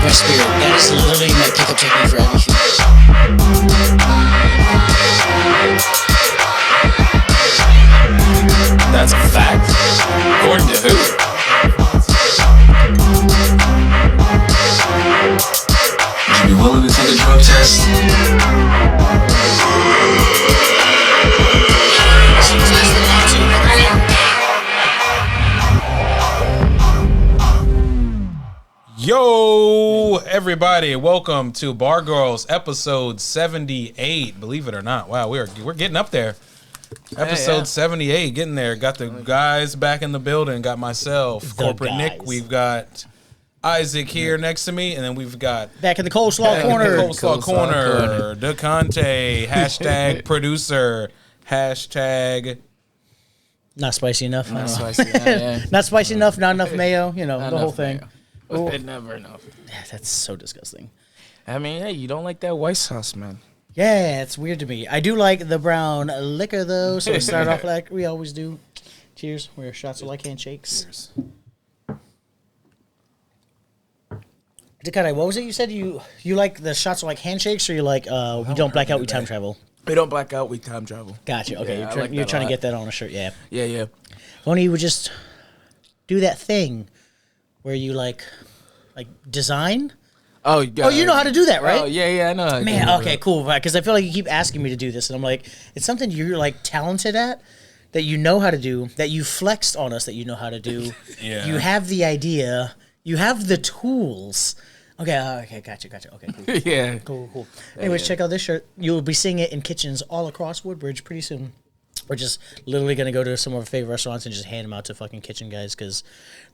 my spirit. That is literally my pickup technique for everything. That's a fact. According to who? Would you be willing to take a drug test? Yo, everybody, welcome to Bargoyles episode 78. Believe it or not, wow, we're getting up there. Episode 78, getting there. Got the guys back in the building. Got myself, Corporate Nick. We've got Isaac here next to me, and then we've got back in the coleslaw corner. The coleslaw corner. DeConte, hashtag producer, hashtag not spicy enough. Not spicy. Yeah. Not spicy enough. Not enough mayo. You know, Not the whole enough thing. mayo. Never enough. Yeah, that's so disgusting. I mean, hey, you don't like that white sauce, man. Yeah, it's weird to me. I do like the brown liquor though, so we start off like we always do. Cheers. Where shots are like handshakes. Cheers. Dakota, what was it you said? You like the shots are like handshakes, or you like we don't black out, we time travel? We don't black out, we time travel. Gotcha. Okay, Yeah, you're trying to get that on a shirt. Yeah. Yeah. If only you would just do that thing where you like design. Oh, you know how to do that, right? Oh, yeah, I know. How to Man, do okay, that. cool. Because I feel like you keep asking me to do this, and I'm like, it's something you're like talented at, that you know how to do, that you flexed on us, that you know how to do. Yeah. You have the idea, you have the tools. Okay, gotcha. Okay, cool. Yeah. Cool. Anyways, check out this shirt. You'll be seeing it in kitchens all across Woodbridge pretty soon. We're just literally gonna go to some of our favorite restaurants and just hand them out to fucking kitchen guys because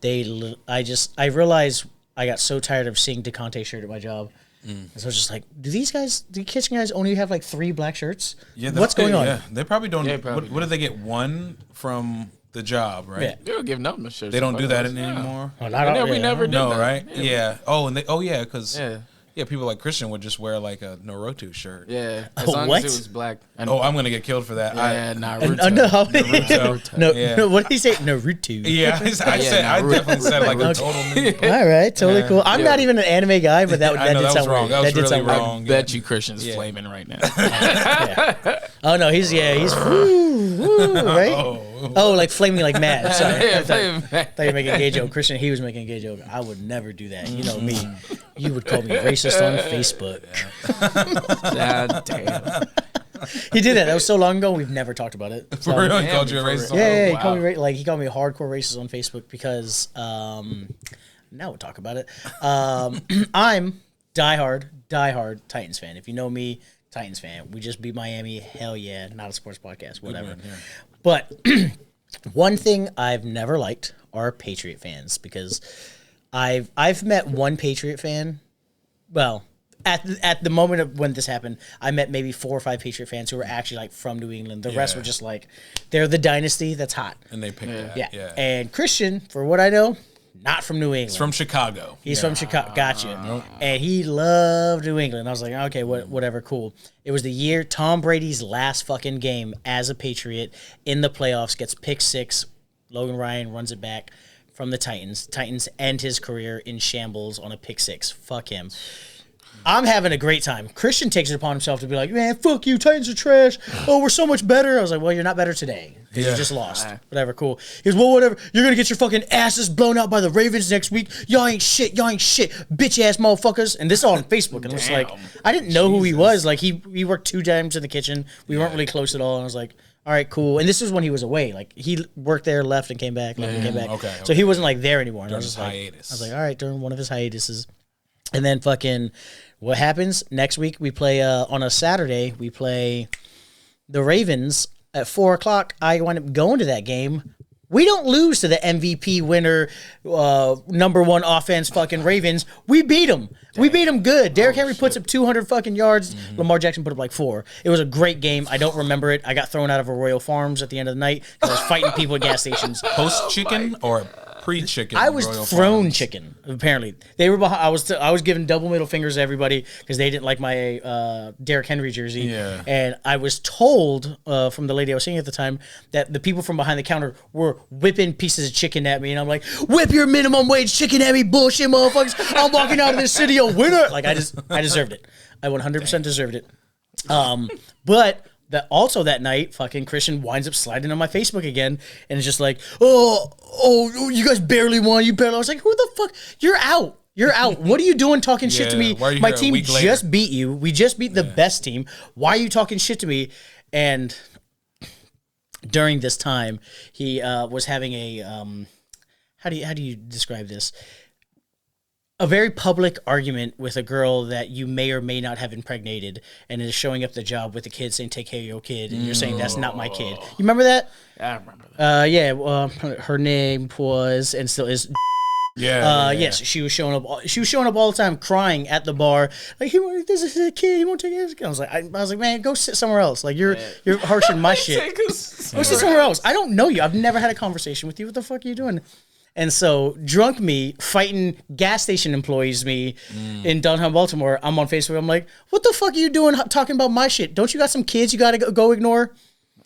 I realized I got so tired of seeing DeConte shirt at my job. And so I was just like, do the kitchen guys only have like 3 black shirts? Yeah, what's going on? Yeah, they probably don't. Yeah, probably what do they get? One from the job, right? Yeah. They don't give nothing but shirts. They don't do that anymore. Oh, not all- We yeah. never did No, that. right? Yeah. Oh, and because people like Christian would just wear like a Naruto shirt. Yeah. As Oh, long what? as it was black. Oh, I'm gonna get killed for that. Naruto. No, Naruto. no, Yeah. no, what did he say? Naruto. Yeah, I definitely said like a total. All right, totally cool. I'm not even an anime guy, but that I know, did that sound was wrong. right. That was did really sound right. wrong. I bet you Christian's flaming right now. Oh no, he's woo, right? Oh, like flaming like mad. Sorry. Yeah, I thought you were making a gay joke. Christian, he was making a gay joke. I would never do that. You know me. You would call me racist on Facebook. God damn. He did that. That was so long ago. We've never talked about it. So, For real, he Damn, called you a for racist. real. Yeah, he wow. called me he called me hardcore racist on Facebook because now we'll talk about it. I'm diehard Titans fan. If you know me, Titans fan. We just beat Miami. Hell yeah, not a sports podcast, whatever. But one thing I've never liked are Patriot fans because I've met one Patriot fan. Well, at the moment of when this happened, I met maybe 4 or 5 Patriot fans who were actually like from New England. The rest were just like they're the dynasty that's hot. And they picked that. Yeah. And Christian, for what I know, not from New England. He's from Chicago. He's from Chicago. Gotcha. And he loved New England. I was like, okay, whatever, cool. It was the year Tom Brady's last fucking game as a Patriot in the playoffs, gets pick 6. Logan Ryan runs it back from the Titans. Titans end his career in shambles on a pick 6. Fuck him. I'm having a great time. Christian takes it upon himself to be like, man, fuck you, Titans are trash. Oh, we're so much better. I was like, well, you're not better today because you just lost. Whatever, cool. He goes, well, whatever. You're going to get your fucking asses blown out by the Ravens next week. Y'all ain't shit, bitch-ass motherfuckers. And this is all on Facebook. And I was like, I didn't know who he was. Like, he worked 2 times in the kitchen. We weren't really close at all. And I was like, all right, cool. And this was when he was away. Like, he worked there, left, and came back, left, and came back. Okay. So he wasn't, like, there anymore. And During I was his just hiatus. I was like, all right, during one of his hiatuses. And then fucking what happens next week? We play on a Saturday. We play the Ravens at 4:00. I wind up going to that game. We don't lose to the MVP winner, number 1 offense, fucking Ravens. We beat them. We beat them good. Derrick Henry puts up 200 fucking yards. Lamar Jackson put up like 4. It was a great game. I don't remember it. I got thrown out of a Royal Farms at the end of the night because I was fighting people at gas stations. Post chicken or pre-chicken. I was Royal thrown Farms. chicken. Apparently, they were behind. I was giving double middle fingers to everybody because they didn't like my Derrick Henry jersey. Yeah. And I was told from the lady I was seeing at the time that the people from behind the counter were whipping pieces of chicken at me, and I'm like, "Whip your minimum wage chicken at me, bullshit, motherfuckers! I'm walking out of this city a winner." Like I deserved it. I 100% deserved it. But. Also that night, fucking Christian winds up sliding on my Facebook again, and it's just like, oh, you guys barely won. You barely. I was like, who the fuck? You're out. You're out. What are you doing talking shit to me? Why are you My here a team week later? just beat you. We just beat the best team. Why are you talking shit to me? And during this time, he was having a how do you describe this? A very public argument with a girl that you may or may not have impregnated, and is showing up the job with the kid saying, "Take care of your kid," and you're saying that's not my kid. You remember that? I remember that. Yeah. Her name was and still is. Yeah. Yes, she was showing up. She was showing up all the time, crying at the bar. Like, this is a kid. He won't take it. I was like, man, go sit somewhere else. Like, you're harshing my shit. Go sit somewhere else. I don't know you. I've never had a conversation with you. What the fuck are you doing? And so, drunk me fighting gas station employees me in downtown Baltimore. I'm on Facebook. I'm like, what the fuck are you doing talking about my shit? Don't you got some kids you got to go ignore?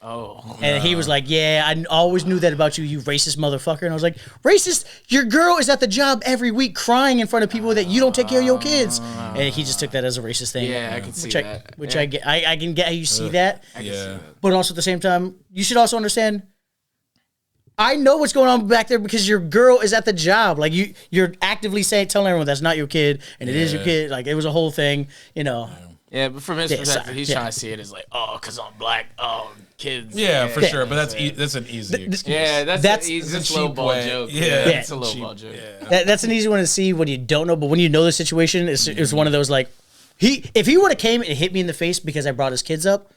Oh. And he was like, yeah, I always knew that about you, you racist motherfucker. And I was like, racist? Your girl is at the job every week crying in front of people that you don't take care of your kids. And he just took that as a racist thing. Yeah, I can see that. Which I get. I can get how you see that. Yeah. But also at the same time, you should also understand, I know what's going on back there because your girl is at the job. Like, you're actively telling everyone that's not your kid and it is your kid. Like, it was a whole thing, you know. Yeah, but from his perspective, he's yeah. trying to see it as like, oh, because I'm black, oh, kids. Yeah, for sure. But that's an easy excuse. Yeah, that's an easy it's a low cheap ball way. joke. Yeah. It's a low ball joke. That's an easy one to see when you don't know, but when you know the situation, it's one of those like, if he would have came and hit me in the face because I brought his kids up,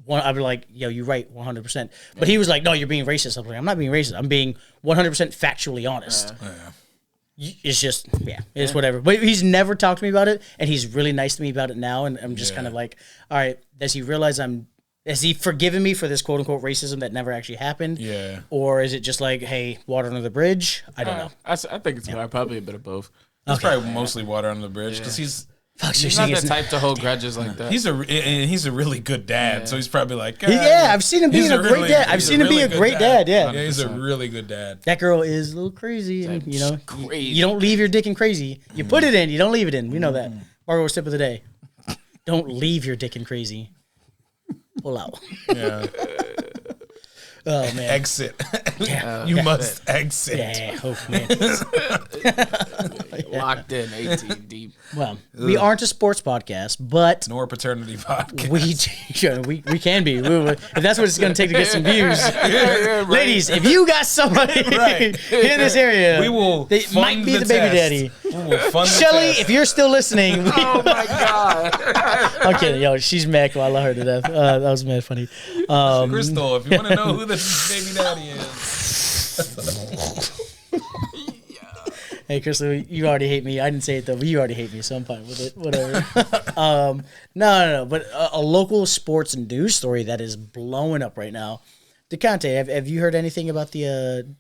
I'd be like, yo, you're right, 100%. But he was like, no, you're being racist. I'm like, I'm not being racist. I'm being 100% factually honest. It's just, it's whatever. But he's never talked to me about it, and he's really nice to me about it now, and I'm just kind of like, all right, does he realize has he forgiven me for this quote-unquote racism that never actually happened? Yeah. Or is it just like, hey, water under the bridge? I don't know. I think it's probably a bit of both. It's probably mostly water on the bridge because he's not the type to hold grudges like that. he's a really good dad, so he's probably like, I've seen him being a great dad. I've seen him be a great dad. Yeah, he's a really good dad. that girl is a little crazy, and you know, crazy. you don't leave your dick in crazy. You put it in, you don't leave it in. We know that. Bargoyles tip of the day: don't leave your dick in crazy. Pull out. Yeah. Oh man. Exit. You must exit. Yeah. Oh man. Locked in, 18 deep. Well, we aren't a sports podcast, but Nor paternity podcast. we can be. If that's what it's going to take to get some views. Ladies, if you got somebody in this area, we will. They might be the baby daddy. We will fund the Shelly, test. if you're still listening, Oh my god. I'm kidding. Yo, she's mad. I love her to death. That was mad funny. Crystal, if you want to know who the baby daddy is. Hey, Crystal, you already hate me. I didn't say it though, but you already hate me, so I'm fine with it. Whatever. No. But a local sports news story that is blowing up right now. DeConte, have you heard anything about the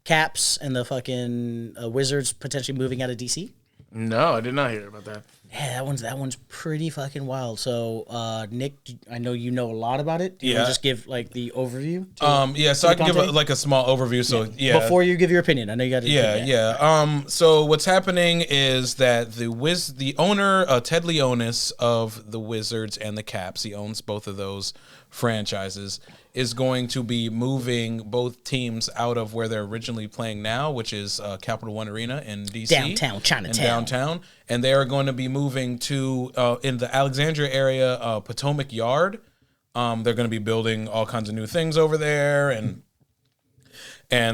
Caps and the fucking Wizards potentially moving out of DC? No, I did not hear about that. Yeah, that one's pretty fucking wild. So, Nick, I know you know a lot about it. Do you want to just give like the overview? So I can give a small overview. So before you give your opinion, I know you got to. Yeah. So what's happening is that the owner, Ted Leonis of the Wizards and the Caps, he owns both of those franchises, is going to be moving both teams out of where they're originally playing now, which is Capital One Arena in DC. Downtown Chinatown. And they are going to be moving to, in the Alexandria area, Potomac Yard. They're going to be building all kinds of new things over there, and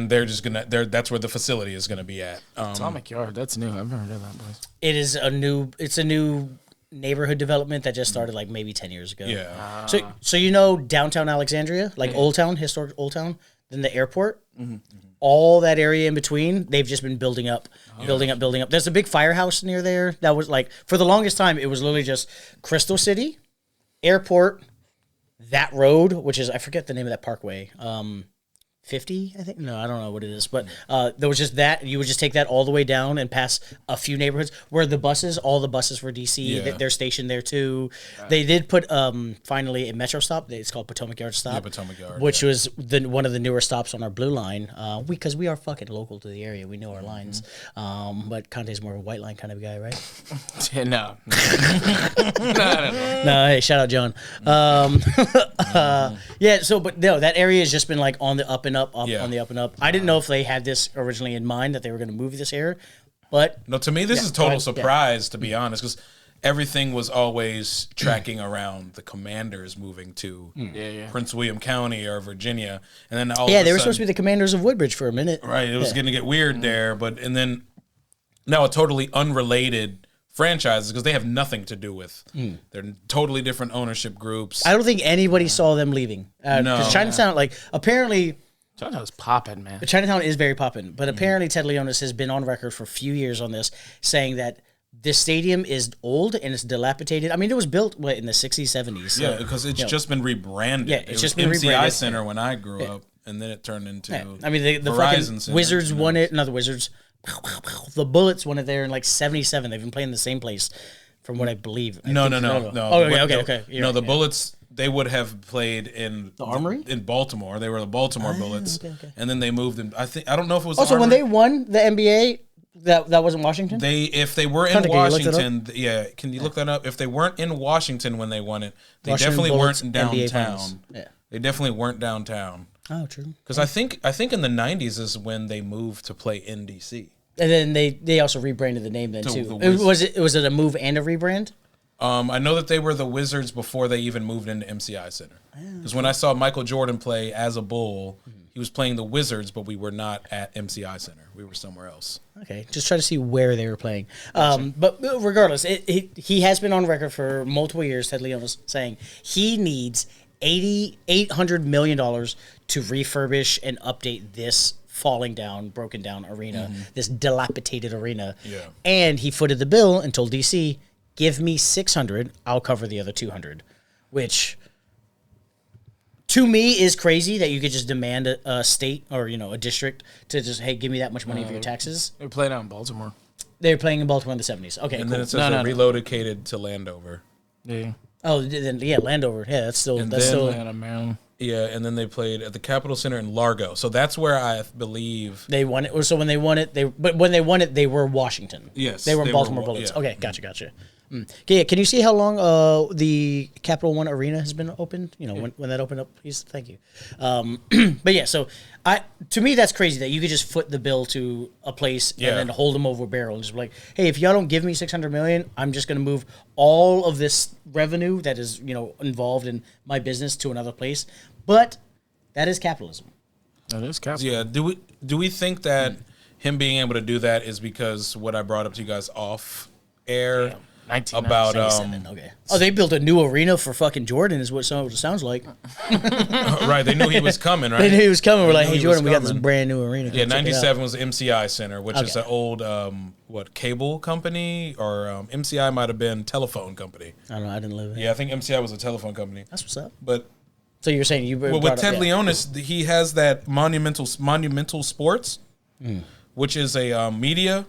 they're just that's where the facility is gonna be at. Atomic Yard, that's new. I've never heard of that place. It's a new neighborhood development that just started like maybe 10 years ago. Yeah. So you know downtown Alexandria, like Old Town, historic Old Town, then the airport, all that area in between, they've just been building up. There's a big firehouse near there that was like, for the longest time, it was literally just Crystal City, airport, that road, which is, I forget the name of that parkway. 50, I think. No, I don't know what it is, but there was just that. You would just take that all the way down and pass a few neighborhoods where all the buses for DC, Yeah. they're stationed there too. They did put finally a metro stop. It's called Potomac Yard Stop. Yeah, Potomac Yard, which was one of the newer stops on our blue line. Because we are fucking local to the area, we know our lines. But Conte's more of a white line kind of guy, right? Yeah, no. No, hey, shout out John. Yeah, so but no, that area has just been like on the up and up, Yeah. on the up and up. I didn't know if they had this originally in mind that they were going to move this area, but No, to me, this is go total ahead. surprise, to be honest, because everything was always tracking around the commanders moving to Prince William County or Virginia. And then all yeah, of a they were sudden, supposed to be the commanders of Woodbridge for a minute. right, it was going to get weird there. And then now a totally unrelated franchises because they have nothing to do with. They're totally different ownership groups. I don't think anybody saw them leaving. No. Because Chinatown, like, apparently, Chinatown's popping, man. Chinatown is very poppin', but apparently Ted Leonis has been on record for a few years on this, saying that this stadium is old and it's dilapidated. I mean, it was built, in the 60s, 70s. So, Yeah, because it's just been rebranded. Yeah, it it's was just been MCI rebranded. Center when I grew up, and then it turned into I mean, the Verizon fucking Center, Wizards you know. won it. No, the Wizards. The Bullets won it there in like 77. They've been playing the same place from what I believe. No. Oh, okay. You're No, right, the yeah. Bullets, they would have played in The Armory? in Baltimore. They were the Baltimore Bullets, okay. and then they moved. I don't know if it was. Also, the when Armory. they won the NBA, that wasn't Washington? If they were in Hunter, can you look that up? Washington, yeah, can you look that up? If they weren't in Washington when they won it, they Washington definitely Bullets weren't NBA Finals. downtown. Yeah. They definitely weren't downtown. Oh, true. Because I think in the '90s is when they moved to play in DC. And then they also rebranded the name then To too. the Was it a move and a rebrand? I know that they were the Wizards before they even moved into MCI Center. Because when I saw Michael Jordan play as a Bull, he was playing the Wizards, but we were not at MCI Center. We were somewhere else. Okay, just try to see where they were playing. But regardless, he has been on record for multiple years, Ted Leonis, saying he needs $800 million to refurbish and update this falling down, broken down arena, this dilapidated arena. Yeah. And he footed the bill and told DC, give me 600, I'll cover the other 200, which to me is crazy that you could just demand a state or a district to just, hey, give me that much money for your taxes. They're playing out in Baltimore. They were playing in Baltimore in the 70s. Okay, And cool. then it says No, they're no. relocated to Landover. Yeah. Oh, then yeah, Landover. Yeah, that's still And that's then still. Atlanta, Maryland. Yeah, and then they played at the Capitol Center in Largo. So that's where I believe. They won it. So when they won it, when they won it, they were Washington. Yes, they were they Baltimore were Bullets. yeah. Okay, gotcha. Okay, can you see how long the Capital One Arena has been opened? When that opened up, please. Thank you. But yeah, so to me that's crazy that you could just foot the bill to a place Yeah. and then hold them over a barrel and just be like, hey, if y'all don't give me $600 million, I'm just going to move all of this revenue that is involved in my business to another place. But that is capitalism. That is capital. Yeah, do we think that him being able to do that is because what I brought up to you guys off air about 97, okay. Oh, they built a new arena for fucking Jordan, is what it sounds like. right? They knew he was coming, right? They knew he was coming. We're like, knew hey, he Jordan, was we got this coming. brand new arena. Come Yeah, check it out. 97 was the MCI Center, which is Okay. an old cable company, or MCI might have been telephone company. I don't know. I didn't live there. Yeah, I think MCI was a telephone company. That's what's up. But So you're saying you well, with Ted Leonis, he has that Monumental Sports, which is a media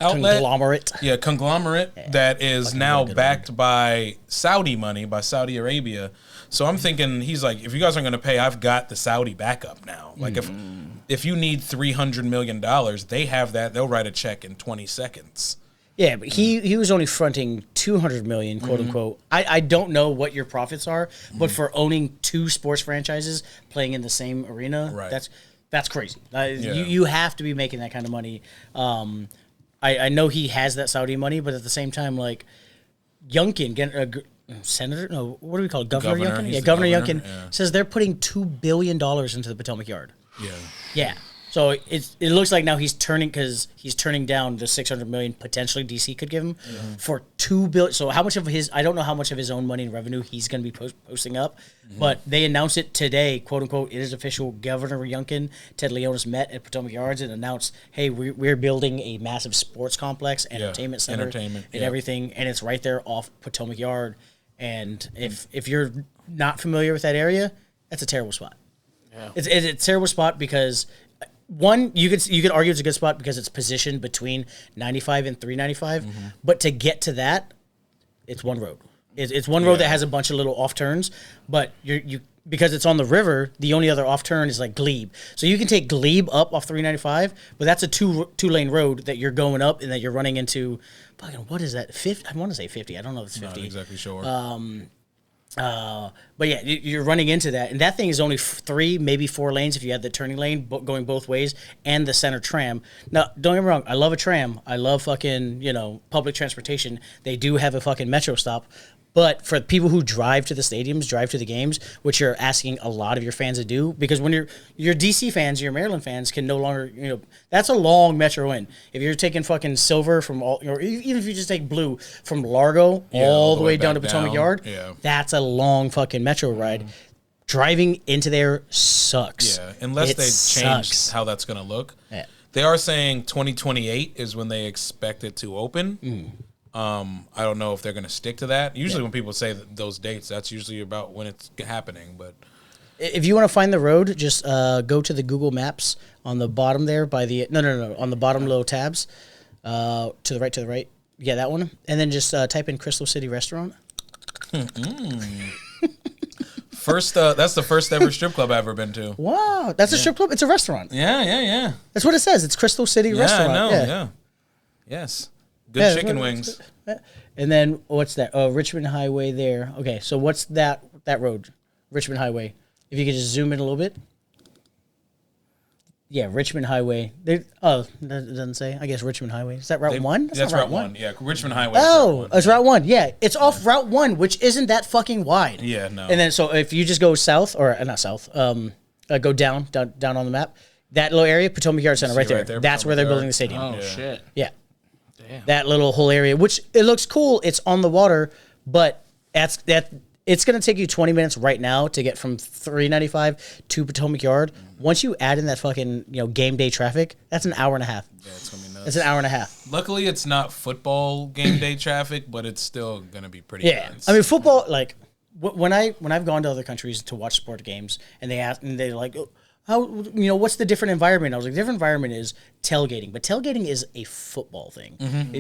outlet. conglomerate. Yeah, conglomerate that is now backed by Saudi money, by Saudi Arabia. So I'm thinking he's like, if you guys aren't going to pay, I've got the Saudi backup now. Like if you need $300 million, they have that. They'll write a check in 20 seconds. Yeah, but he was only fronting $200 million, quote unquote. I don't know what your profits are, but for owning two sports franchises playing in the same arena, Right. that's crazy. You have to be making that kind of money. I know he has that Saudi money, but at the same time, like Youngkin, Senator, no, what do we call it? Governor Governor, Youngkin? he's Yeah, the Governor governor, Youngkin yeah. says they're putting $2 billion into the Potomac Yard. Yeah. Yeah. So it looks like now he's turning down the $600 million potentially DC could give him for $2 billion. So how much of his, I don't know how much of his own money and revenue he's going to be posting up, but they announced it today, quote unquote. It is official. Governor Youngkin, Ted Leonis met at Potomac Yards and announced, hey, we're building a massive sports complex, entertainment center, entertainment, and yeah. everything, and it's right there off Potomac Yard. And if you're not familiar with that area, that's a terrible spot. It's a terrible spot because one, you could argue it's a good spot because it's positioned between 95 and 395, but to get to that, it's one road. It's one road that has a bunch of little off turns, but you because it's on the river, the only other off turn is like Glebe. So you can take Glebe up off 395, but that's a two lane road that you're going up and that you're running into. Fucking what is that? 50? I want to say 50. I don't know if it's 50. Not exactly sure. But yeah, you're running into that, and that thing is only 3, maybe 4 lanes if you have the turning lane going both ways and the center tram. Now, don't get me wrong, I love a tram. I love fucking public transportation. They do have a fucking metro stop. But for people who drive to the stadiums, drive to the games, which you're asking a lot of your fans to do, because when your DC fans, your Maryland fans can no longer, that's a long metro in. If you're taking fucking silver from or even if you just take blue from Largo all the way down to Potomac Yard, that's a long fucking metro ride. Driving into there sucks. Yeah, unless they change how that's going to look. Yeah. They are saying 2028 is when they expect it to open. I don't know if they're going to stick to that. Usually when people say those dates, that's usually about when it's happening. But if you want to find the road, just go to the Google Maps on the bottom there by the no on the bottom little tabs to the right. Yeah, that one. And then just type in Crystal City Restaurant. First, that's the first ever strip club I've ever been to. Wow, that's a strip club? It's a restaurant. Yeah. That's what it says. It's Crystal City Restaurant. I know, yeah. Yes. Good chicken wings. And then what's that? Oh, Richmond Highway there. Okay, so what's that road? Richmond Highway. If you could just zoom in a little bit. Yeah, Richmond Highway. That doesn't say. I guess Richmond Highway. Is that Route 1? That's Route 1. Yeah, Richmond Highway. Oh, it's Route 1. Yeah, it's off Route 1, which isn't that fucking wide. Yeah, no. And then so if you just go south, or not south, go down on the map, that little area, Potomac Yard Center, right there. That's where they're building the stadium. Oh, shit. Yeah. That little whole area, which it looks cool. It's on the water, but it's going to take you 20 minutes right now to get from 395 to Potomac Yard. Once you add in that fucking game day traffic, that's an hour and a half. Yeah, it's gonna be nuts. It's an hour and a half. Luckily, it's not football game day traffic, but it's still gonna be pretty. Nuts. I mean, football. Like when I've gone to other countries to watch sport games, and they're like, how what's the different environment? I was like, the different environment is tailgating, but tailgating is a football thing.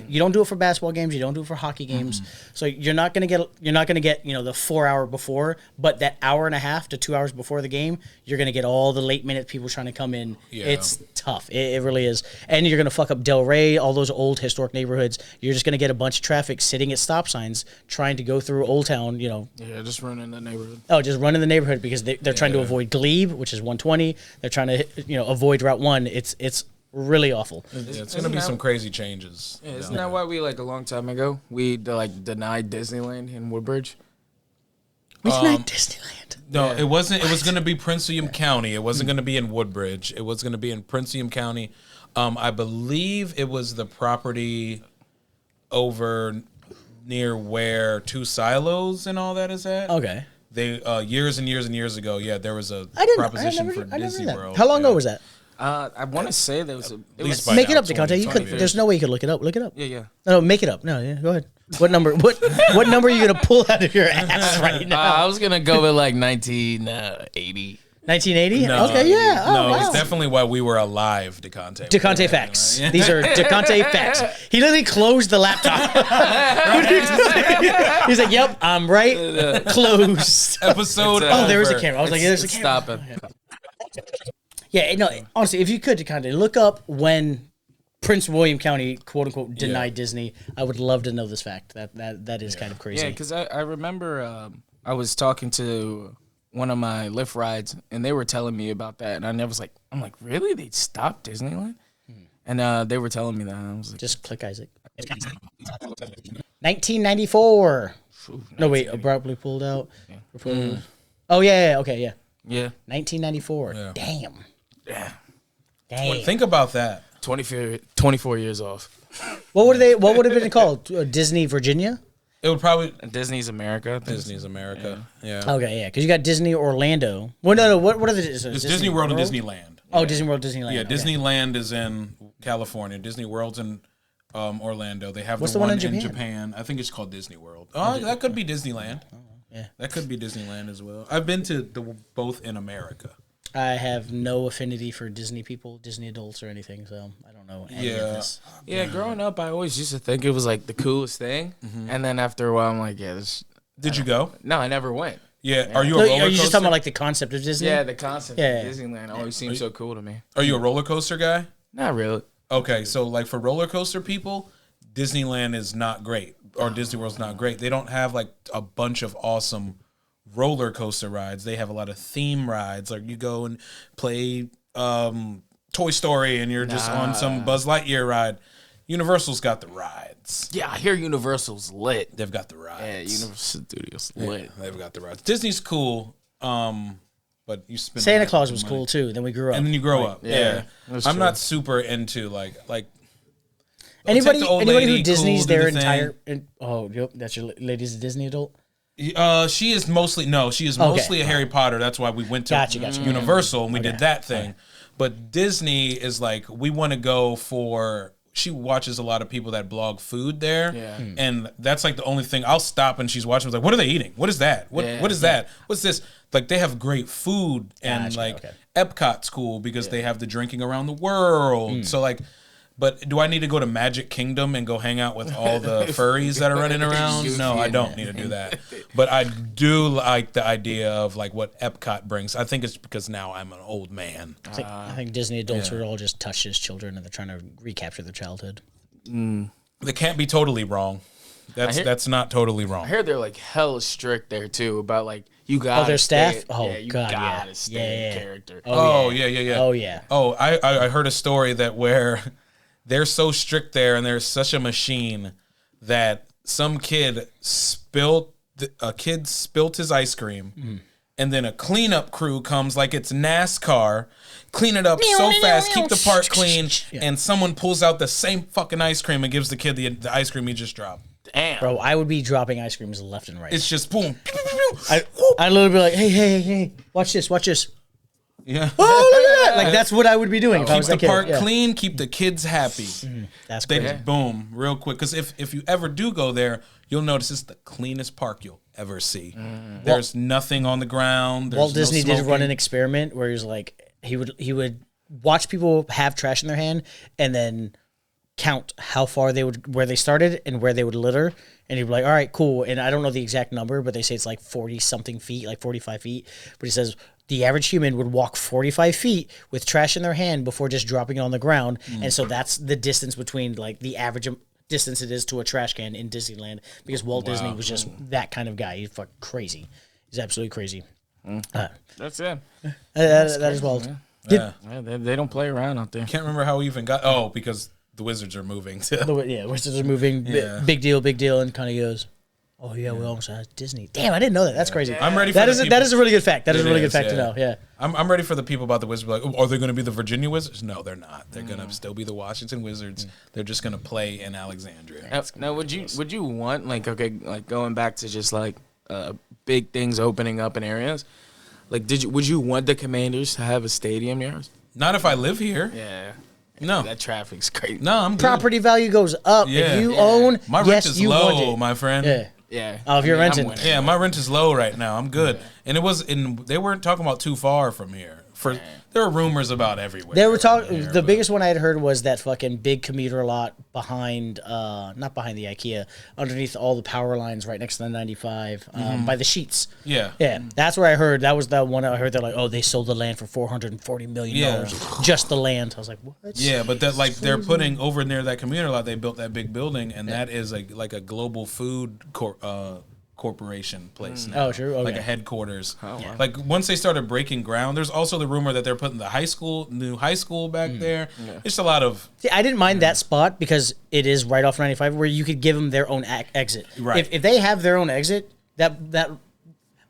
You don't do it for basketball games, you don't do it for hockey games. So you're not gonna get the 4 hour before, but that hour and a half to 2 hours before the game, you're gonna get all the late minute people trying to come in. Yeah. It's tough. It really is, and you're gonna fuck up Del Rey, all those old historic neighborhoods. You're just gonna get a bunch of traffic sitting at stop signs trying to go through Old Town. Yeah, just running the neighborhood. Oh, just running the neighborhood because they're trying to avoid Glebe, which is 120. They're trying to avoid Route 1. It's really awful. It's going to be some crazy changes. Yeah, isn't that why we a long time ago we denied Disneyland in Woodbridge? We denied Disneyland. No, it wasn't. It was going to be Prince William County. It wasn't going to be in Woodbridge. It was going to be in Prince William County. I believe it was the property over near where Two Silos and all that is at. Okay. They years and years and years ago, there was a proposition for Disney World. How long ago was that? I want to say there was make it up, DeConte. You could. There's no way you could look it up. Look it up. Yeah. No, make it up. No, yeah, go ahead. What number? What number are you gonna pull out of your ass right now? I was gonna go with 1980. 1980? No, okay, yeah. Oh, no, wow. It's definitely why we were alive, DeConte. DeConte facts. These are DeConte facts. He literally closed the laptop. He's like, "Yep, I'm right." Closed. Episode. There was a camera. I was like, "There's a camera." Stop it. Yeah, no. Honestly, if you could, DeConte, look up when Prince William County, quote unquote, denied Disney. I would love to know this fact. That is kind of crazy. Yeah, because I remember I was talking to one of my Lyft rides, and they were telling me about that, and I'm like, really? They stopped Disneyland? And they were telling me that, and I was like, just click Isaac. 1994. No, wait, abruptly pulled out. Yeah. Oh yeah, okay, yeah. Yeah. 1994. Yeah. Damn. Yeah. Damn. Think about that. 24 years off. What would have been called? Disney Virginia? It would probably Disney's America. Disney's America. Yeah. Okay, yeah, because you got Disney Orlando. Well, no. What are the? It's Disney World and Disneyland. Oh, Disney World, Disneyland. Yeah, okay. Disneyland is in California. Disney World's in Orlando. They have What's the one in Japan. I think it's called Disney World. Oh, that could be Disneyland. Yeah, that could be Disneyland as well. I've been to both in America. I have no affinity for Disney people, Disney adults, or anything, so I don't know any of this. Yeah, growing up, I always used to think it was like the coolest thing, and then after a while, I'm like, yeah, this. Did you go? No, I never went. Yeah. Are you a No, roller are coaster? you just talking about like the concept of Disney? Yeah, the concept Yeah. of Disneyland always seems so cool to me. Are you a roller coaster guy? Not really. Okay, so like for roller coaster people, Disneyland is not great, or Disney World's not great. They don't have like a bunch of awesome roller coaster rides. They have a lot of theme rides. Like you go and play Toy Story, and you're just on some Buzz Lightyear ride. Universal's got the rides. Yeah, I hear Universal's lit. They've got the rides. Yeah, Universal Studios lit. They've got the rides. Disney's cool, but you spend Santa a lot Claus of was money. cool too. Then we grew up. And then you grow up. Yeah, that's I'm true. not super into like. Anybody, take the old anybody lady, who Disney's cool, do their the entire. Oh, yep, that's your lady's a Disney adult. She is mostly mostly a Harry Potter. That's why we went to Gotcha. Universal and we did that thing. But Disney is like, we want to go for. She watches a lot of people that blog food there, and that's like the only thing. I'll stop and she's watching. I was like, "What are they eating? What is that? What is that? What's this?" Like they have great food, and Epcot's cool because they have the drinking around the world. So like. But do I need to go to Magic Kingdom and go hang out with all the furries that are running around? No, I don't need to do that. But I do like the idea of like what Epcot brings. I think it's because now I'm an old man. I think Disney adults are all just touched as children, and they're trying to recapture their childhood. They can't be totally wrong. That's not totally wrong. I heard they're like hella strict there too about like you got their staff. You God, gotta stay in character. Oh yeah. Oh yeah. Oh, I heard a story that where they're so strict there, and there's such a machine that some kid spilled his ice cream, and then a cleanup crew comes like it's NASCAR, clean it up so fast, keep the part clean, and someone pulls out the same fucking ice cream and gives the kid the ice cream he just dropped. Damn. Bro, I would be dropping ice creams left and right. It's just boom. I'd literally be like, hey, watch this. Yeah. Oh, look at that. Like, that's what I would be doing if I Keep was the that kid. park Yeah. clean, keep the kids happy. That's They crazy. boom, real quick. Because if you ever do go there, you'll notice it's the cleanest park you'll ever see. There's nothing on the ground. There's Walt no Disney did run smoking. an experiment where he was like, he would watch people have trash in their hand and then count how far where they started and where they would litter. And he'd be like, all right, cool. And I don't know the exact number, but they say it's like 40 something feet, like 45 feet. But he says the average human would walk 45 feet with trash in their hand before just dropping it on the ground. And so that's the distance between like the average distance it is to a trash can in Disneyland, because Walt Disney was just that kind of guy. He's fucking crazy. He's absolutely crazy. That's it. That is Walt. Yeah. Yeah, they don't play around out there. Can't remember how we even got. Oh, because the Wizards are moving. Yeah, Wizards are moving. Yeah. Big deal. And kind of goes, oh yeah, we almost had Disney. Damn, I didn't know that. That's crazy. I'm ready for That the is people. that is a really good fact. That is a It really good is, fact to yeah. know. Yeah. I'm ready for the people about the Wizards. Like, are they going to be the Virginia Wizards? No, they're not. They're going to still be the Washington Wizards. They're just going to play in Alexandria. Now, would you want like going back to just like big things opening up in areas? Like, would you want the Commanders to have a stadium near us? Not if I live here. Yeah. No. That traffic's crazy. No, I'm good. Property value goes up Yeah. if you Yeah. own. My rent yes, is you want low, it. my friend. Yeah. Yeah. Oh, if you're I'm renting. winning. Yeah, my rent is low right now. I'm good. And they weren't talking about too far from here. There are rumors about everywhere. They were talking. There, The but- biggest one I had heard was that fucking big commuter lot behind, not behind the IKEA, underneath all the power lines, right next to the 95, by the sheets. Yeah. Yeah, that's where I heard. That was the one I heard. They're like, oh, they sold the land for $440 million, just the land. I was like, what? Yeah, but that like they're putting over near that community lot. They built that big building, and that is like a global food corporation place now. Oh, sure. Like Okay. a headquarters. Like once they started breaking ground, there's also the rumor that they're putting the new high school back there. It's a lot of See, I didn't mind that spot because it is right off 95 where you could give them their own exit. Right. If they have their own exit, that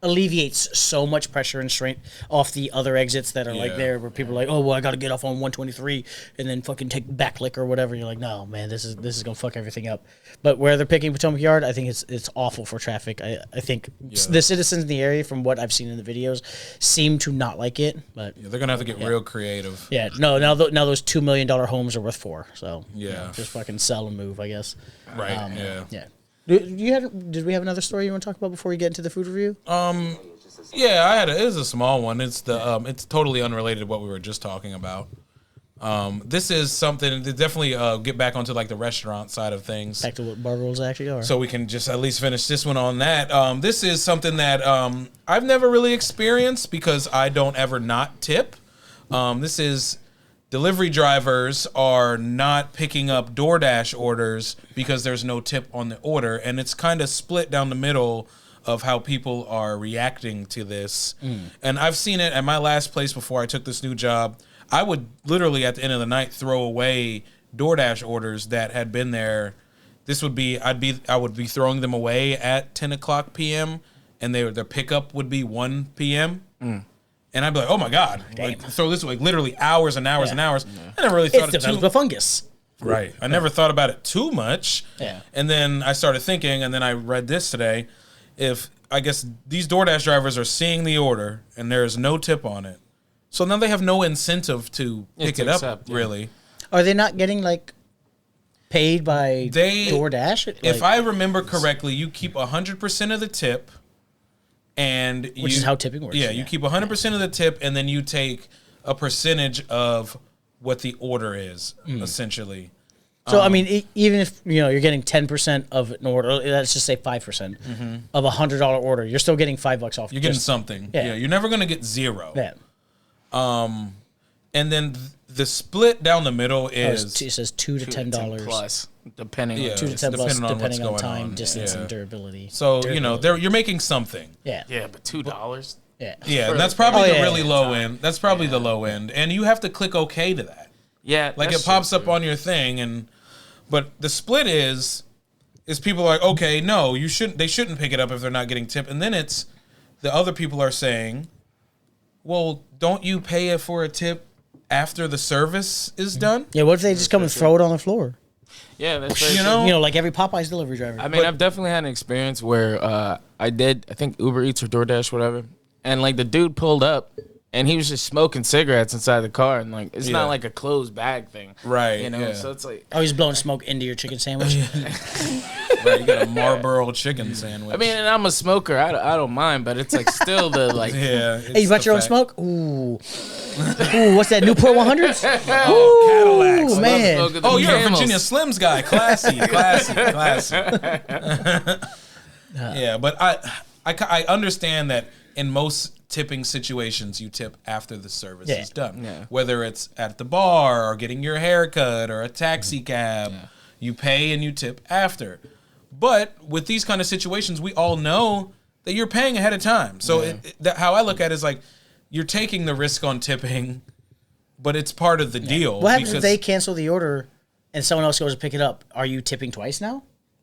alleviates so much pressure and strain off the other exits that are like Yeah. there where people are like, oh, well, I got to get off on 123 and then fucking take backlick or whatever. You're like, no, man, this is going to fuck everything up. But where they're picking Potomac Yard, I think it's awful for traffic. I think the citizens in the area, from what I've seen in the videos, seem to not like it. But they're gonna have to get real creative. yeah, no, now those $2 million homes are worth $4 million. So Yeah. just fucking sell and move, I guess. Right. Yeah. Yeah. Did we have another story you want to talk about before we get into the food review? Yeah, it was a small one. It's it's totally unrelated to what we were just talking about. This is something to definitely get back onto like the restaurant side of things. Back to what Bargoyles actually are. So we can just at least finish this one on that. This is something that I've never really experienced because I don't ever not tip. This is delivery drivers are not picking up DoorDash orders because there's no tip on the order, and it's kind of split down the middle of how people are reacting to this. And I've seen it at my last place before I took this new job. I would literally at the end of the night throw away DoorDash orders that had been there. I would be throwing them away at 10 o'clock p.m. and their pickup would be 1 p.m. And I'd be like, oh my God, like throw this away, literally hours and hours and hours. I never really thought it's developed a fungus. Right. I never thought about it too much. Yeah. And then I started thinking, and then I read this today. If I guess these DoorDash drivers are seeing the order and there's no tip on it, so now they have no incentive to pick it up. Really, are they not getting like paid by DoorDash? If I remember correctly, you keep 100% of the tip, and which is how tipping works. Yeah, you keep 100% of the tip, and then you take a percentage of what the order is, essentially. So I mean, even if you're getting 10% of an order, let's just say 5% of $100 order, you're still getting $5 off. You're getting something. Yeah, you're never going to get zero. Yeah. And then the split down the middle is it says $2 to $10 plus, depending. $2 to $10 plus, depending on time, on. distance, and durability. So you're making something. Yeah. Yeah, but $2. Yeah. Yeah, and that's probably the really low end. That's probably the low end, and you have to click OK to that. Yeah, like it pops up on your thing, but the split is people are like, okay, no, they shouldn't pick it up if they're not getting tipped, and then it's the other people are saying, well, don't you pay it for a tip after the service is done? Yeah, what if they just come and throw it on the floor? Yeah, that's you know, like every Popeye's delivery driver. I mean, I've definitely had an experience where I think Uber Eats or DoorDash, whatever, and like the dude pulled up and he was just smoking cigarettes inside the car, and like it's not like a closed bag thing, right? You know, so it's like he's blowing smoke into your chicken sandwich. Right, you got a Marlboro chicken sandwich. I mean, and I'm a smoker. I don't mind, but it's like still the like. Hey, you brought your own smoke? Ooh, what's that? Newport 100s? Cadillacs. Ooh, man. Oh, you're a Virginia Slims guy. Classy. Yeah, but I understand that in most tipping situations, you tip after the service is done. Yeah. Whether it's at the bar or getting your hair cut or a taxi cab, you pay and you tip after. But with these kind of situations, we all know that you're paying ahead of time. So how I look at it is like you're taking the risk on tipping, but it's part of the deal. What happens if they cancel the order and someone else goes to pick it up? Are you tipping twice now?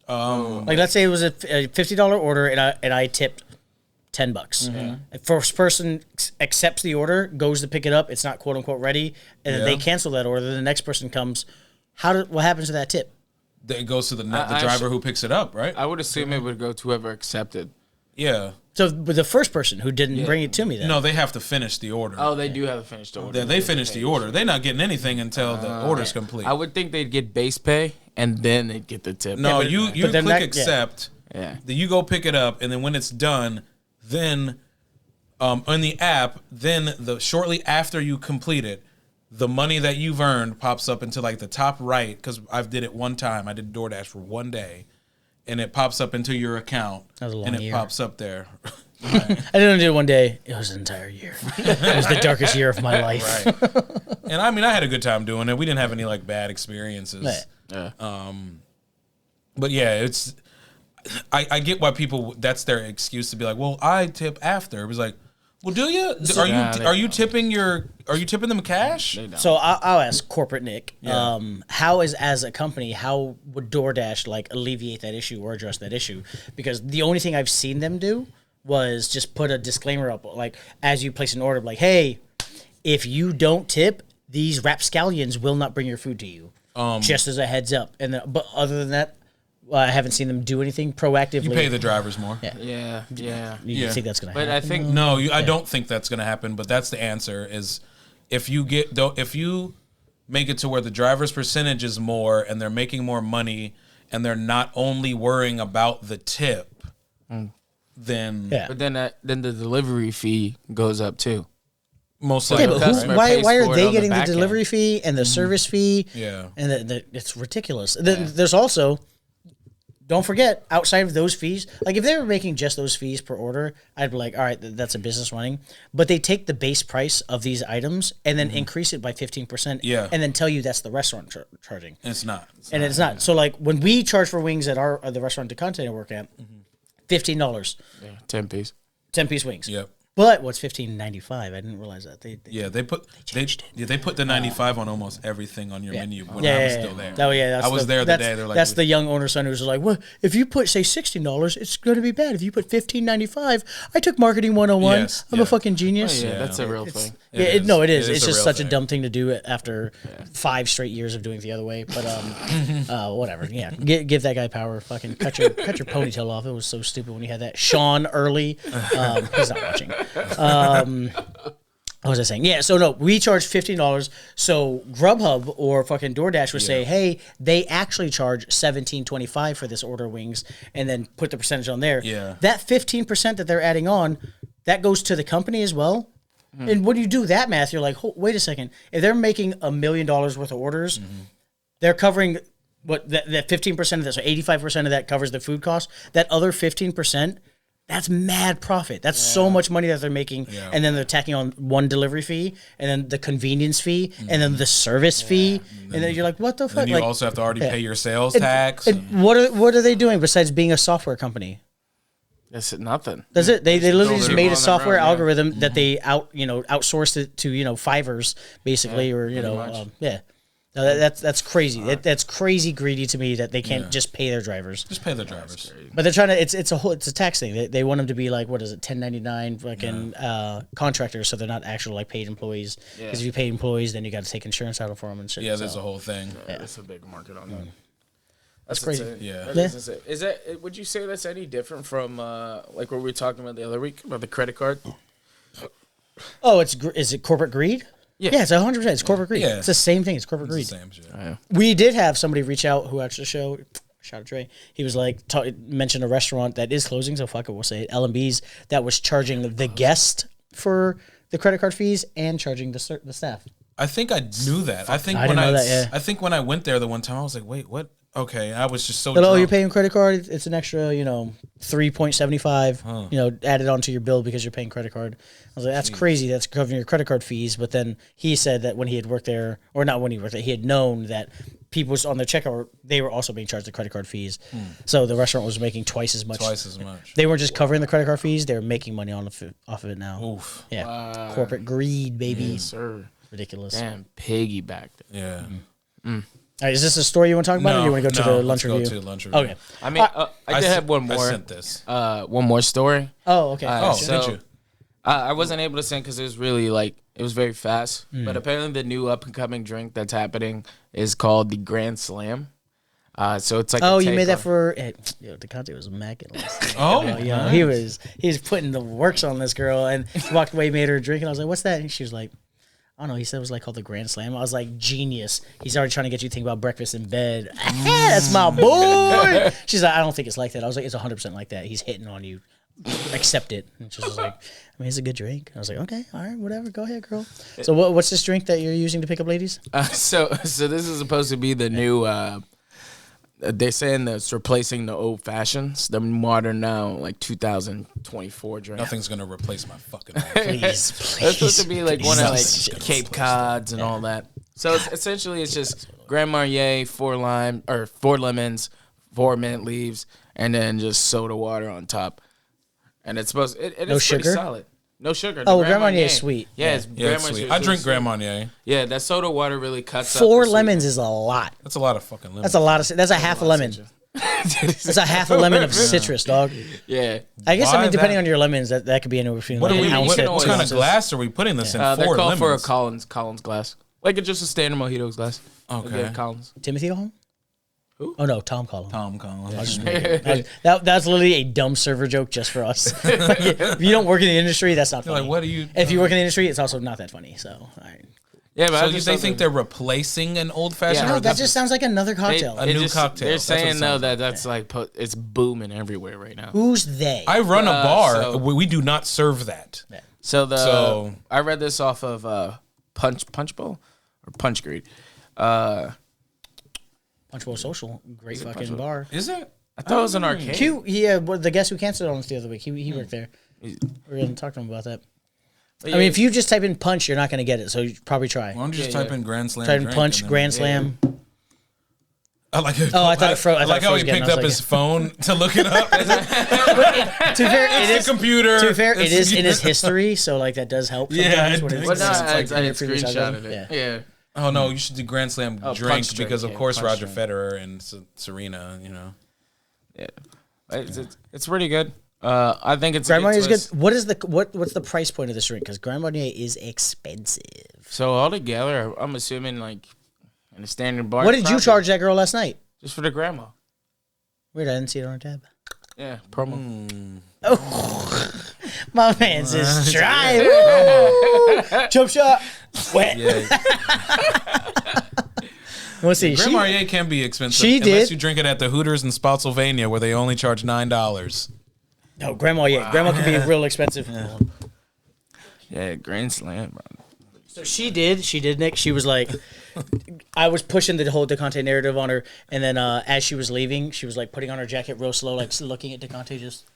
Like let's say it was a $50 order and I tipped $10. First person accepts the order, goes to pick it up. It's not quote unquote ready, and then they cancel that order. Then the next person comes. What happens to that tip? It goes to the driver who picks it up, right? I would assume it would go to whoever accepted. Yeah. So, but the first person who didn't bring it to me, then no, they have to finish the order. Oh, they do have to finish the order. They finish the order. They're not getting anything until the order's complete. I would think they'd get base pay and then they'd get the tip. No, you click accept. Yeah. Then you go pick it up, and then when it's done, then on the app, then shortly after you complete it, the money that you've earned pops up into like the top right, because I did it one time. I did DoorDash for one day, and it pops up into your account. That was a long and it year. pops up there. I didn't do it one day. It was an entire year. It was the darkest year of my life. Right. And I mean, I had a good time doing it. We didn't have any like bad experiences. Yeah. But yeah, it's. I get why people. That's their excuse to be like, well, I tip after. It was like, well, do you? Are you tipping them cash? So I'll ask corporate Nick. Yeah. How as a company, how would DoorDash like alleviate that issue or address that issue? Because the only thing I've seen them do was just put a disclaimer up, like as you place an order, like, hey, if you don't tip, these rapscallions will not bring your food to you. Just as a heads up. But other than that, I haven't seen them do anything proactively. You pay the drivers more. Yeah. You think that's going to happen? But I think no, I don't think that's going to happen. But that's the answer. Is if you make it to where the driver's percentage is more and they're making more money and they're not only worrying about the tip, then Yeah. But then the delivery fee goes up too. most Yeah, likely. but customer why pays are for it they on the getting the back delivery end. fee and the service fee? Yeah. And it's ridiculous. Then there's also, don't forget, outside of those fees, like if they were making just those fees per order, I'd be like, all right, that's a business running. But they take the base price of these items and then increase it by 15%. Yeah. And then tell you that's the restaurant charging. It's not. And it's not. So like when we charge for wings at the restaurant DeConte I work at, $15, Yeah, 10 piece. 10-piece wings. Yep. But what's $15.95? I didn't realize that. They They put the 95 on almost everything on your menu when I was still there. Oh yeah, that's I was there the day. They're like, that's the young owner's son who's like, well, if you put say $16, it's going to be bad. If you put $15.95, I took marketing 101. Yes, I'm yeah. a fucking genius. Yeah, that's a real thing. Yeah, it is. It is It's a just real such thing. a dumb thing to do after 5 straight years of doing it the other way. But whatever. Yeah, give that guy power. Fucking cut your ponytail off. It was so stupid when you had that. Sean Early. He's not watching. What was I saying? Yeah, so no, we charge $15. So Grubhub or fucking DoorDash would say, hey, they actually charge $17.25 for this order of wings, and then put the percentage on there. Yeah. That 15% that they're adding on, that goes to the company as well. And when you do that math, you're like, wait a second. If they're making $1 million worth of orders, they're covering what that 15% of that, so 85% of that covers the food cost. That other 15%. That's mad profit. That's so much money that they're making, and then they're tacking on one delivery fee, and then the convenience fee, and then the service fee, and then you're like, "What the fuck?" Then you Like, also have to already pay your sales tax. and what are they doing besides being a software company? That's nothing. That's it. They literally build just it made on a their software own, yeah. algorithm that they outsourced it to Fivers basically, or much. No, that's crazy. That's crazy greedy to me that they can't just pay their drivers. Just pay the drivers. But they're trying to. It's a tax thing. They want them to be like, what is it, 1099 fucking contractors, so they're not actual like paid employees. Because if you pay employees, then you got to take insurance out for them and shit. Yeah, there's a whole thing. Yeah, it's a big market on that. That's crazy. insane. Yeah. That is insane. Is that? Would you say that's any different from like what we were talking about the other week about the credit card? Oh, is it corporate greed? Yeah. It's 100%. It's corporate greed. Yeah. It's the same thing. It's corporate It's greed. the same shit. We did have somebody reach out who watched the show. Shout out Trey. He was like, mentioned a restaurant that is closing, so fuck it, we'll say it. L&B's that was charging the guest for the credit card fees and charging the staff. I think I knew that. I think I when didn't know that, yeah. I think when I went there the one time, I was like, wait, what? Okay, I was just so. But, drunk. you're paying credit card. It's an extra, 3.75, added onto your bill because you're paying credit card. I was like, that's crazy. That's covering your credit card fees. But then he said that when he had worked there, or not when he worked there, he had known that people was on their checkout, they were also being charged the credit card fees. So the restaurant was making twice as much. Twice as much. They weren't just covering the credit card fees; they were making money off of it now. Oof. Yeah, corporate greed, baby. Yes, sir. Ridiculous. Damn, piggybacked. Yeah. All right, is this a story you want to talk about, or do you want to go to the lunch let's review? Go to lunch review. Okay. I mean, I did have one I more. sent this. One more story. Oh, okay. Oh, so- did you? I wasn't able to send because it was really it was very fast. But apparently the new up and coming drink that's happening is called the Grand Slam. So it's like Oh, a you take mad that on- for? Hey, DeConte was immaculate. Oh, Yeah, he was putting the works on this girl, and he walked away, made her drink, and I was like, "What's that?" And she was like, "I don't know." He said it was like called the Grand Slam. I was like, "Genius!" He's already trying to get you to think about breakfast in bed. That's my boy. She's like, "I don't think it's like that." I was like, "It's 100% like that. He's hitting on you. Accept it." And she was like, "I mean, it's a good drink." I was like, "Okay, all right, whatever. Go ahead, girl." So what's this drink that you're using to pick up ladies? So this is supposed to be the new. They're saying that it's replacing the old fashions, the modern now, like 2024 drink. Nothing's gonna replace my fucking life. Please, It's supposed to be like one of please. like Cape Cods and all that. So it's just Grand Marnier, 4 lemons, 4 mint leaves, and then just soda water on top. And it's supposed it's No pretty sugar? solid. No sugar. Oh, The Grand Marnier is sweet. Yeah, it's Yeah, it's sweet. I drink Grand Marnier. Yeah, that soda water really cuts up 4 the lemons is a lot. That's a lot of fucking lemons. That's a lot of. That's a half a lemon. That's a half a lemon of citrus, dog. Yeah. I guess Why depending that- on your lemons, that could be anywhere between What, like are we, an ounce what, to can what 2 kind of ounces. glass are we putting this in? They're 4 called lemons. for a Collins glass. Like it's just a standard mojitos glass. Okay. Yeah, Collins. Timothy Hall? Who? Oh no, Tom Collins. Tom Collins. That's literally a dumb server joke just for us. If you don't work in the industry, that's not You're funny. like, what are you? If you work in the industry, it's also not that funny. So, all right. Yeah, but So they think they're replacing an old fashioned? Yeah. No, that just sounds like another cocktail. A new cocktail. They're That's what it saying though sounds like. that's like it's booming everywhere right now. Who's they? I run a bar. so- We do not serve that. So I read this off of Punch Bowl or Punch Greed. Punch Bowl Social, great fucking bar. Is it? I thought it was an arcade. Q, yeah, well, the guest who canceled on us the other week, he worked there. We're gonna talk to him about that. But I yeah, mean, if you just type in Punch, you're not gonna get it. So you probably try. Why don't you just Yeah, type in Grand Slam? Type in drink Punch, and then- Grand Slam. I like it. Oh, I thought it froze. I like how he picked up his phone to look it up. To be fair, it It's is. a computer. To be fair, it It's is a in his computer. history, so like that does help. Yeah, Sometimes it when does. Well, no, it's like I in your previous screenshotted algorithm. it. Yeah. Yeah. Oh no, you should do Grand Slam Oh, drink punch because drink, of course punch Roger drink. Federer and Serena. You know. Yeah. It's pretty good. I think it's Grand a good Marnier is twist. good. What is what's the price point of this drink? Because Grand Marnier is expensive. So altogether, I'm assuming like in a standard bar. What did you probably charge that girl last night? just for the grandma? Weird, I didn't see it on her tab. Yeah, promo. My man's is dry. Woo! Jump shot. Wet. Yeah. We'll see. Grand Marnier can be expensive. she unless did. you drink it at the Hooters in Spotsylvania where they only charge $9. No, Grandma, yeah. Grandma can be real expensive. Yeah, Grand Slam. Bro. So she did, Nick. She was like, I was pushing the whole DeConte narrative on her, and then as she was leaving, she was like putting on her jacket real slow, like looking at DeConte just.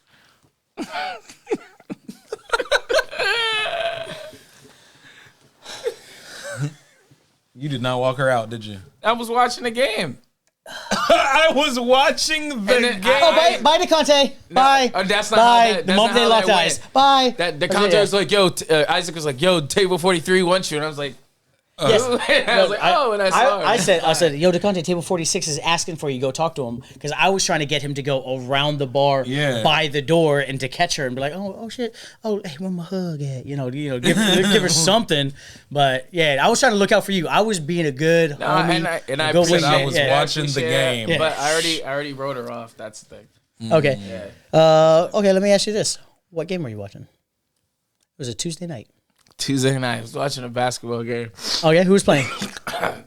You did not walk her out, did you? I was watching the game. I was watching the then game. Oh, bye, DeConte. Bye. that's not bye. how that- The that's moment not they how locked that eyes. went. Bye. That the counter was like, "Yo," Isaac was like, "Yo, table 43 wants you," and I was like, Yes. I was like, "Oh," and I saw I her. said, yo, DeConte, table 46 is asking for you. Go talk to him. Because I was trying to get him to go around the bar Yeah. by the door and to catch her and be like, oh shit. Oh, hey, where my hug at? You know, give her something. But yeah, I was trying to look out for you. I was being a good homie. and I Go appreciate win I it. was Yeah. watching the game. Yeah. But I already wrote her off. That's the thing. Okay. Okay, let me ask you this. What game were you watching? It was a Tuesday night. Tuesday night, I was watching a basketball game. Okay, who was playing? I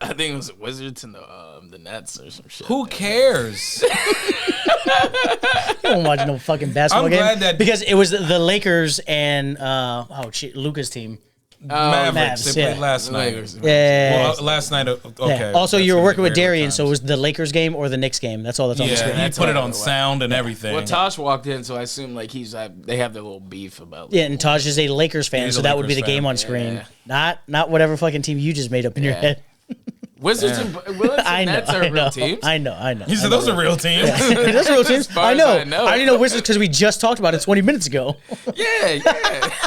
think it was the Wizards and the Nets or some shit. Who cares? I don't watch no fucking basketball I'm game. glad that- because it was the Lakers and Luca's team. Mavericks. Mavs, They played yeah. last night. Lakers. Yeah. Well, last night. Okay. Yeah. Also, That's you were gonna working be with rare Darian, so it times. was the Lakers game or the Knicks game. That's all that's on the Yeah, screen. he put it on what it was. sound and everything. Well, Tosh walked in, so I assume like they have their little beef about. Yeah, and Taj is a Lakers fan, He's so a that would be the Lakers game fan. on screen. Yeah. Not whatever fucking team you just made up in your Yeah. head. Wizards and I know, Nets are I real know, teams. I know. He said those are real teams. Those are real teams. far I as know. I know. I didn't know Wizards because we just talked about it 20 minutes ago. Yeah.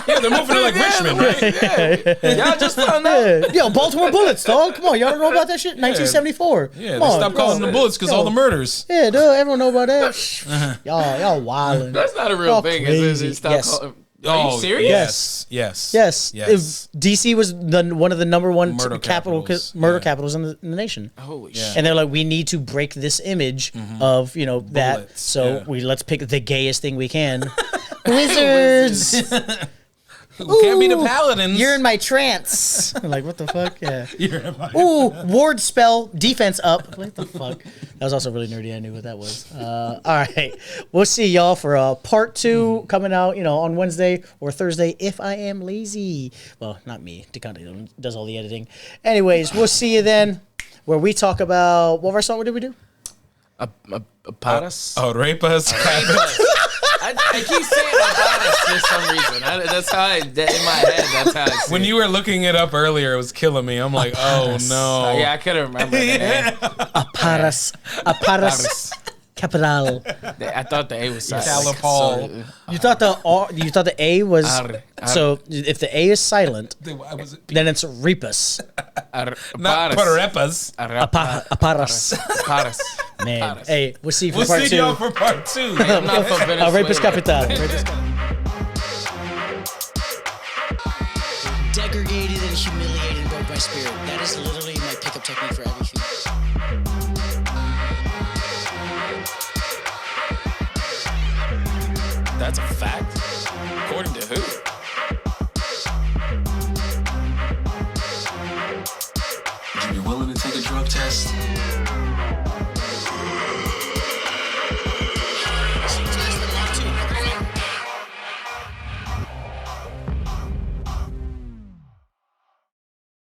Yeah, they're moving to like Richmond, right? Y'all just found out. Yo, Baltimore Bullets, dog. Come on, y'all don't know about that shit? 1974. Yeah, Come they on, stopped bro. calling them bullets because all the murders. Yeah, dude, everyone know about that. Y'all wildin'. That's not a real Y'all thing. crazy. Is it? Stop Yes. calling. Are you serious? Yes. Yes. Yes. DC was one of the number one Murder capitals capitals. in the nation. Holy Yeah. shit. And they're like, we need to break this image of, that. Bullets, So yeah. let's pick the gayest thing we can. Wizards. Who can't be the Ooh, Paladins? You're in my trance. I'm like, what the fuck? Yeah. You're in my- Ooh, ward spell, defense up. What the fuck? That was also really nerdy. I knew what that was. All right. We'll see y'all for part 2 coming out, on Wednesday or Thursday if I am lazy. Well, not me. DeConte does all the editing. Anyways, we'll see you then where we talk about, what verse song did we do? A Paras? Oh, rape us. I keep saying Paras for some reason. That's how in my head. That's how I see When it. you were looking it up earlier, it was killing me. I'm like, oh no. Yeah, I couldn't remember. The name. Aparas Capital. I thought the A was silent. Calipol. You thought the A was so if the A is silent, then it's Repus. Not Parepas. Aparas. Paras. Man, Paras. hey, we'll see you for We'll part see 2. y'all for part 2. I'm not from Venezuela. Repus Capital. Degraded and humiliated and broke my spirit. That is literally my pickup technique for everything. That's a fact. According to who? Podcast.